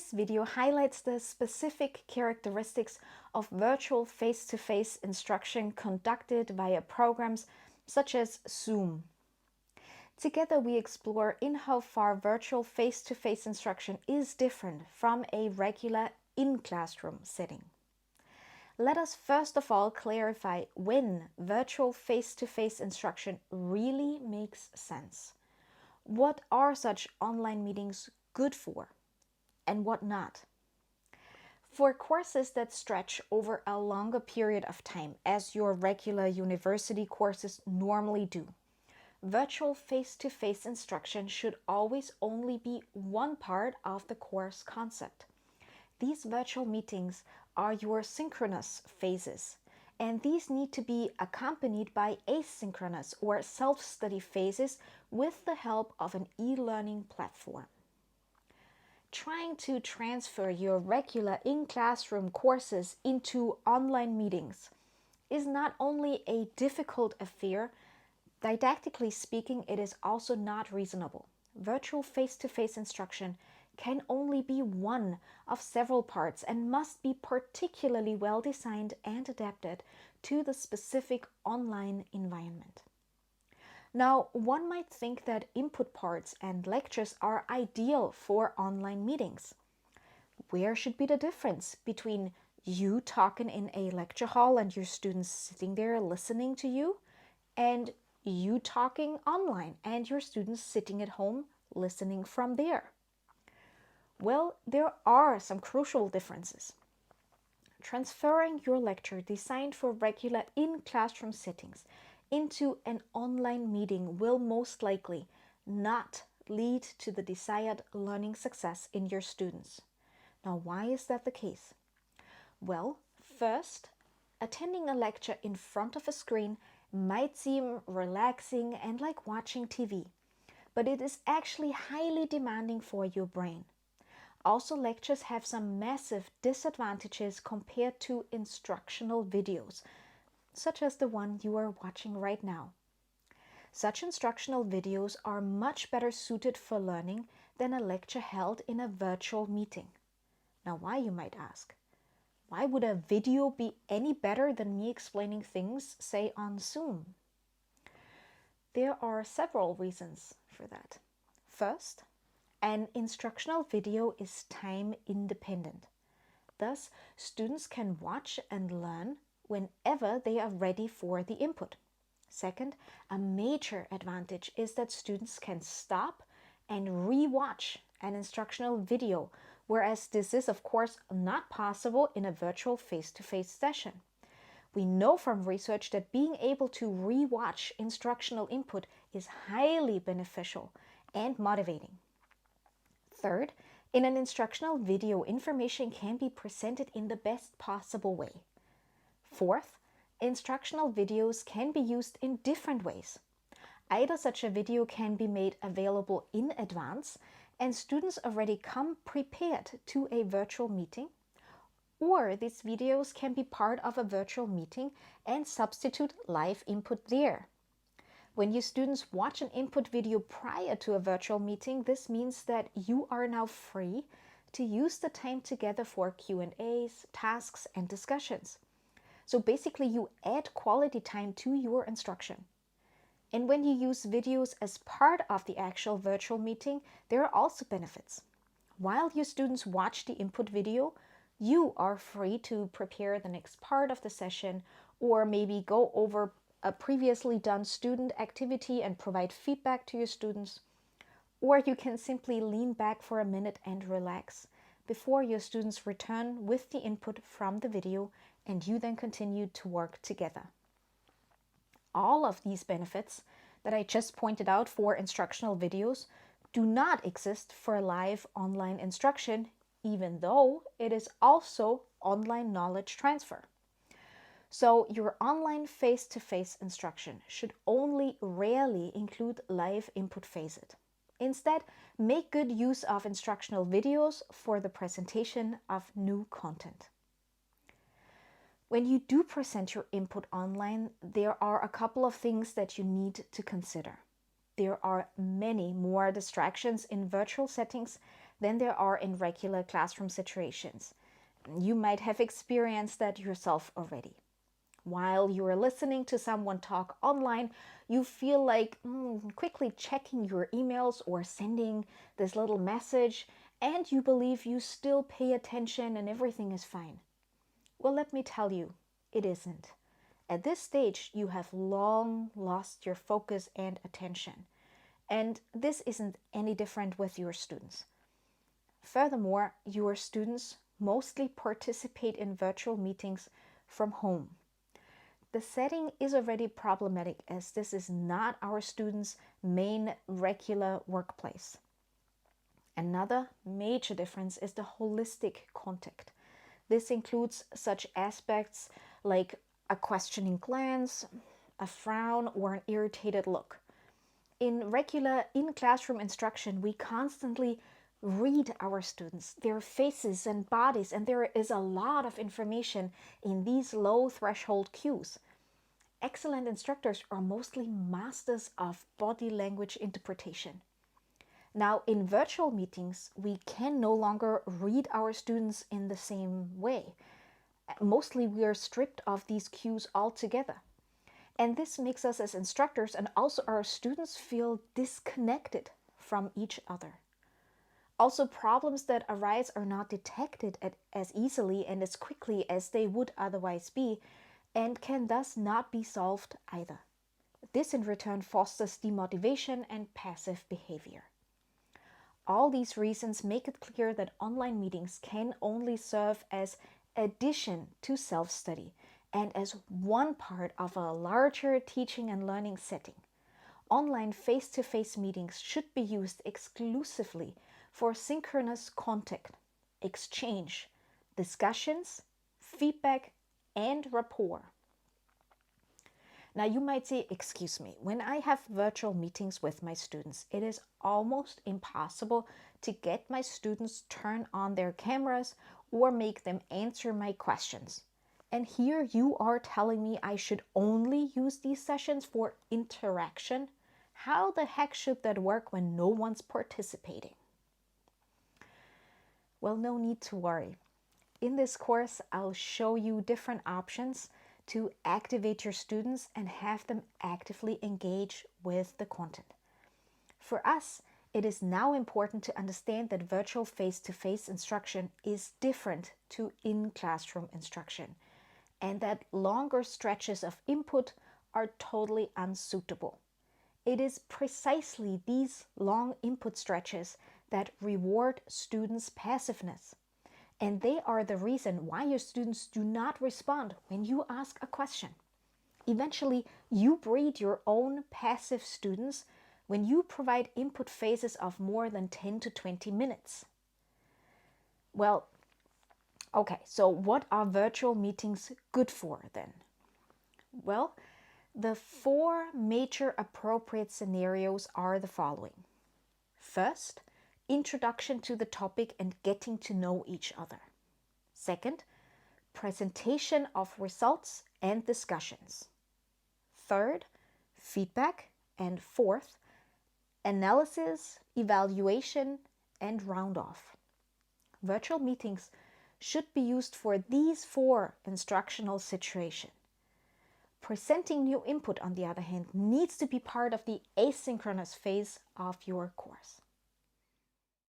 This video highlights the specific characteristics of virtual face-to-face instruction conducted via programs such as Zoom. Together we explore in how far virtual face-to-face instruction is different from a regular in-classroom setting. Let us first of all clarify when virtual face-to-face instruction really makes sense. What are such online meetings good for, and what not? For courses that stretch over a longer period of time, as your regular university courses normally do, virtual face-to-face instruction should always only be one part of the course concept. These virtual meetings are your synchronous phases, and these need to be accompanied by asynchronous or self-study phases with the help of an e-learning platform. Trying to transfer your regular in-classroom courses into online meetings is not only a difficult affair, didactically speaking, it is also not reasonable. Virtual face-to-face instruction can only be one of several parts and must be particularly well designed and adapted to the specific online environment. Now, one might think that input parts and lectures are ideal for online meetings. Where should be the difference between you talking in a lecture hall and your students sitting there listening to you, and you talking online and your students sitting at home listening from there? Well, there are some crucial differences. Transferring your lecture designed for regular in-classroom settings into an online meeting will most likely not lead to the desired learning success in your students. Now, why is that the case? Well, first, attending a lecture in front of a screen might seem relaxing and like watching TV, but it is actually highly demanding for your brain. Also, lectures have some massive disadvantages compared to instructional videos, such as the one you are watching right now. Such instructional videos are much better suited for learning than a lecture held in a virtual meeting. Now, why, you might ask? Why would a video be any better than me explaining things, say, on Zoom? There are several reasons for that. First, an instructional video is time independent. Thus, students can watch and learn whenever they are ready for the input. Second, a major advantage is that students can stop and re-watch an instructional video, whereas this is of course not possible in a virtual face-to-face session. We know from research that being able to re-watch instructional input is highly beneficial and motivating. Third, in an instructional video, information can be presented in the best possible way. Fourth, instructional videos can be used in different ways. Either such a video can be made available in advance and students already come prepared to a virtual meeting, or these videos can be part of a virtual meeting and substitute live input there. When your students watch an input video prior to a virtual meeting, this means that you are now free to use the time together for Q&As, tasks, and discussions. So basically, you add quality time to your instruction. And when you use videos as part of the actual virtual meeting, there are also benefits. While your students watch the input video, you are free to prepare the next part of the session, or maybe go over a previously done student activity and provide feedback to your students. Or you can simply lean back for a minute and relax before your students return with the input from the video, and you then continue to work together. All of these benefits that I just pointed out for instructional videos do not exist for live online instruction, even though it is also online knowledge transfer. So your online face-to-face instruction should only rarely include live input phases. Instead, make good use of instructional videos for the presentation of new content. When you do present your input online, there are a couple of things that you need to consider. There are many more distractions in virtual settings than there are in regular classroom situations. You might have experienced that yourself already. While you are listening to someone talk online, you feel like quickly checking your emails or sending this little message, and you believe you still pay attention and everything is fine. Well, let me tell you, it isn't. At this stage, you have long lost your focus and attention. And this isn't any different with your students. Furthermore, your students mostly participate in virtual meetings from home. The setting is already problematic as this is not our students' main regular workplace. Another major difference is the holistic contact. This includes such aspects like a questioning glance, a frown, or an irritated look. In regular in-classroom instruction, we constantly read our students, their faces and bodies, and there is a lot of information in these low threshold cues. Excellent instructors are mostly masters of body language interpretation. Now, in virtual meetings, we can no longer read our students in the same way. Mostly we are stripped of these cues altogether. And this makes us as instructors and also our students feel disconnected from each other. Also, problems that arise are not detected as easily and as quickly as they would otherwise be, and can thus not be solved either. This in return fosters demotivation and passive behavior. All these reasons make it clear that online meetings can only serve as addition to self-study and as one part of a larger teaching and learning setting. Online face-to-face meetings should be used exclusively for synchronous contact, exchange, discussions, feedback, and rapport. Now you might say, excuse me, when I have virtual meetings with my students, it is almost impossible to get my students turn on their cameras or make them answer my questions. And here you are telling me I should only use these sessions for interaction? How the heck should that work when no one's participating? Well, no need to worry. In this course, I'll show you different options to activate your students and have them actively engage with the content. For us, it is now important to understand that virtual face-to-face instruction is different to in-classroom instruction, and that longer stretches of input are totally unsuitable. It is precisely these long input stretches that reward students' passiveness. And they are the reason why your students do not respond when you ask a question. Eventually, you breed your own passive students when you provide input phases of more than 10 to 20 minutes. Well, okay, so what are virtual meetings good for then? Well, the 4 major appropriate scenarios are the following. First, introduction to the topic and getting to know each other. Second, presentation of results and discussions. Third, feedback. And fourth, analysis, evaluation, and round off. Virtual meetings should be used for these 4 instructional situations. Presenting new input, on the other hand, needs to be part of the asynchronous phase of your course.